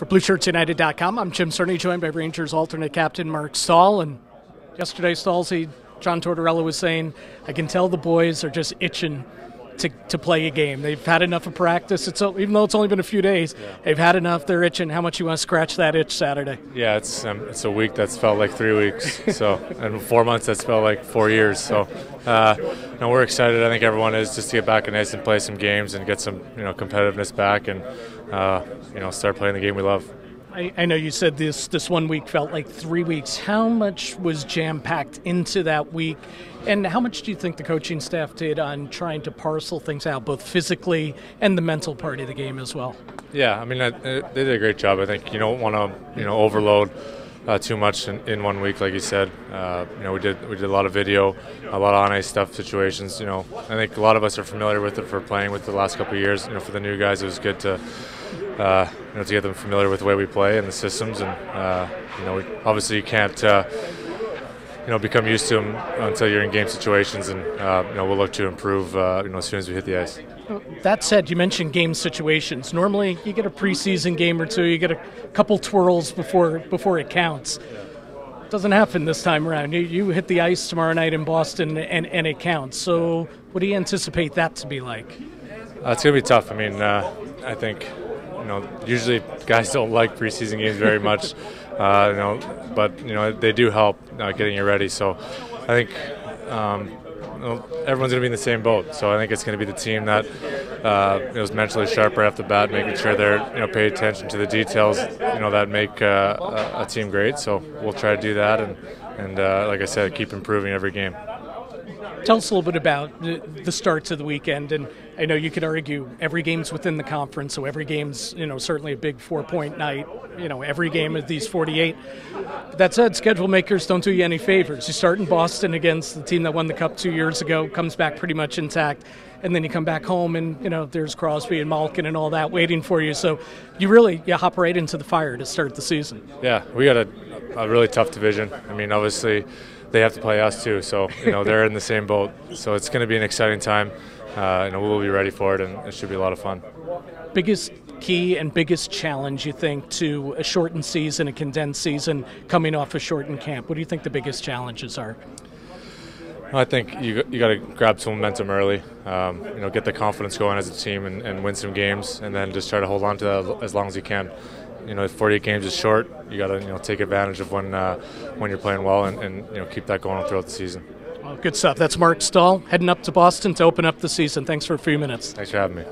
For BlueShirtsUnited.com, I'm Jim Cerny, joined by Rangers alternate captain Marc Staal. And yesterday, Staalsy, John Tortorella was saying, I can tell the boys are just itching to play a game. They've had enough of practice. Even though it's only been a few days, they've had enough. They're itching. How much you want to scratch that itch Saturday? Yeah, it's a week that's felt like 3 weeks. So, and 4 months that's felt like 4 years. So, no, we're excited. I think everyone is, just to get back in ice and play some games and get some competitiveness back and start playing the game we love. I know you said this 1 week felt like 3 weeks. How much was jam-packed into that week, and how much do you think the coaching staff did on trying to parcel things out, both physically and the mental part of the game as well? Yeah, I mean, they did a great job. I think you don't want to overload too much in 1 week, like you said. We did a lot of video, a lot of on-ice stuff, situations. I think a lot of us are familiar with it for playing with the last couple of years. For the new guys, it was good to get them familiar with the way we play and the systems. And obviously you can't become used to them until you're in game situations. And we'll look to improve as soon as we hit the ice. That said, you mentioned game situations. Normally, you get a preseason game or two, you get a couple twirls before it counts. Doesn't happen this time around. You hit the ice tomorrow night in Boston, and it counts. So, what do you anticipate that to be like? It's going to be tough. I mean, I think usually guys don't like preseason games very much, but they do help getting you ready. So, I think. Everyone's going to be in the same boat, so I think it's going to be the team that is mentally sharp right off the bat, making sure they're pay attention to the details that make a team great. So we'll try to do that, and like I said, keep improving every game. Tell us a little bit about the starts of the weekend, and I know you could argue every game's within the conference, so every game's certainly a big 4-point night. Every game of these 48. But that said, schedule makers don't do you any favors. You start in Boston against the team that won the Cup 2 years ago, comes back pretty much intact, and then you come back home and there's Crosby and Malkin and all that waiting for you. So you hop right into the fire to start the season. Yeah, we got a really tough division. I mean, obviously they have to play us too, so they're in the same boat. So it's going to be an exciting time. We'll be ready for it, and it should be a lot of fun. Biggest key and biggest challenge, you think, to a shortened season, a condensed season, coming off a shortened camp? What do you think the biggest challenges are? I think you got to grab some momentum early, get the confidence going as a team and win some games, and then just try to hold on to that as long as you can. 48 games is short. You got to take advantage of when you're playing well and keep that going throughout the season. Well, good stuff. That's Marc Staal heading up to Boston to open up the season. Thanks for a few minutes. Thanks for having me.